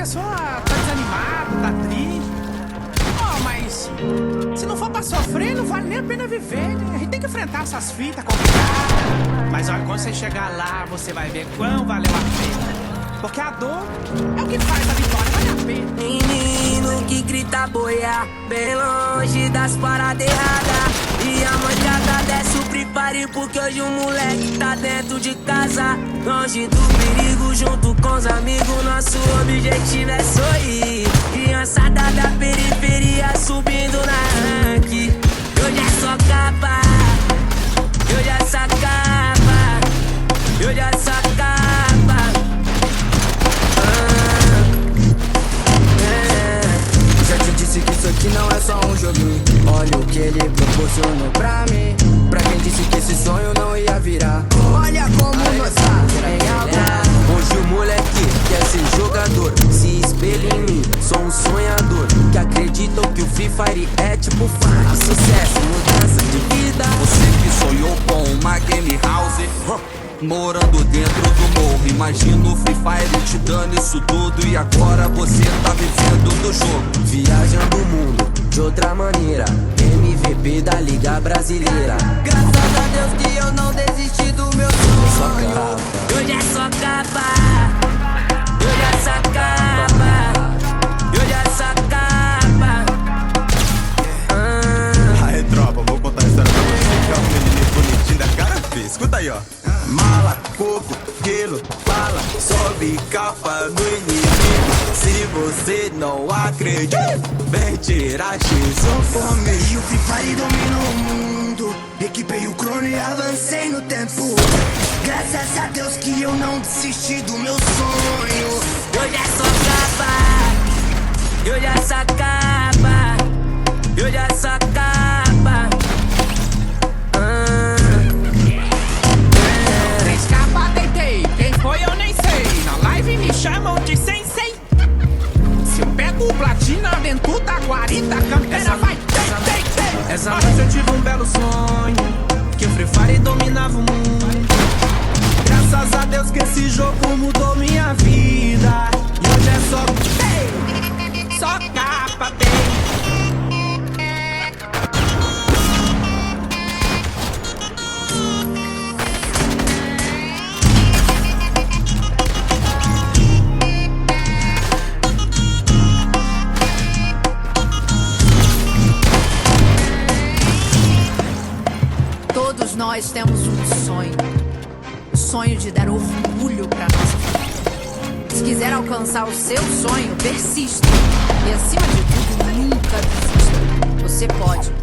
pessoa tá desanimada, tá triste. Oh, mas se não for pra sofrer, não vale nem a pena viver, né? A gente tem que enfrentar essas fitas complicadas. Mas olha, quando você chegar lá, você vai ver quão valeu a pena. Porque a dor é o que faz a vitória valer a pena. Menino que grita boiar, bem longe das paradas erradas. E a mancada desce o prepare, porque hoje o moleque tá dentro de casa. Longe do perigo, junto com os amigos, nosso objetivo é sorrir. Criançada da periferia subindo na rank. Hoje é só capa, hoje é só capa, hoje é só capa. Já te disse que isso aqui não é só um joguinho. Olha o que ele proporcionou pra mim. Pra quem disse que esse sonho não ia virar. Olha como nós tá em alta. Hoje o moleque quer ser jogador, se espelha em mim, sou um sonhador. Que acreditam que o Free Fire é tipo fã. Sucesso, mudança de vida. Você que sonhou com uma game house, morando dentro do morro. Imagina o Free Fire te dando isso tudo. E agora você tá vivendo do jogo. Viajando o mundo de outra maneira. MVP da Liga Brasileira. Graças a Deus que eu não desisti do meu sonho. Hoje é só capa, hoje é só capa, hoje é só capa. Aí tropa, vou contar a história pra você. Que é um menininho bonitinho da cara feia. Escuta aí, ó. Mala, coco, quilo, fala, sobe capa no inimigo. Se você não acredita, vem tirar X ou fome. E o Free Fire dominou o mundo. Equipei o crono e avancei no tempo. Graças a Deus que eu não desisti do meu sonho. Hoje é só capa, hoje é só capa, hoje é só capa. Três capas deitei, quem foi eu nem sei. Na live me chamam de sensei. Se eu pego platina dentro da guarita, a campeira vai ter. Essa noite eu tive um belo sonho, que o Free Fire dominava o mundo. Graças a Deus que esse jogo mudou minha vida. E hoje é só Só capa tem. Todos nós temos um sonho. O sonho de dar orgulho pra nossa família. Se quiser alcançar o seu sonho, persista. E acima de tudo, nunca desista. Você pode.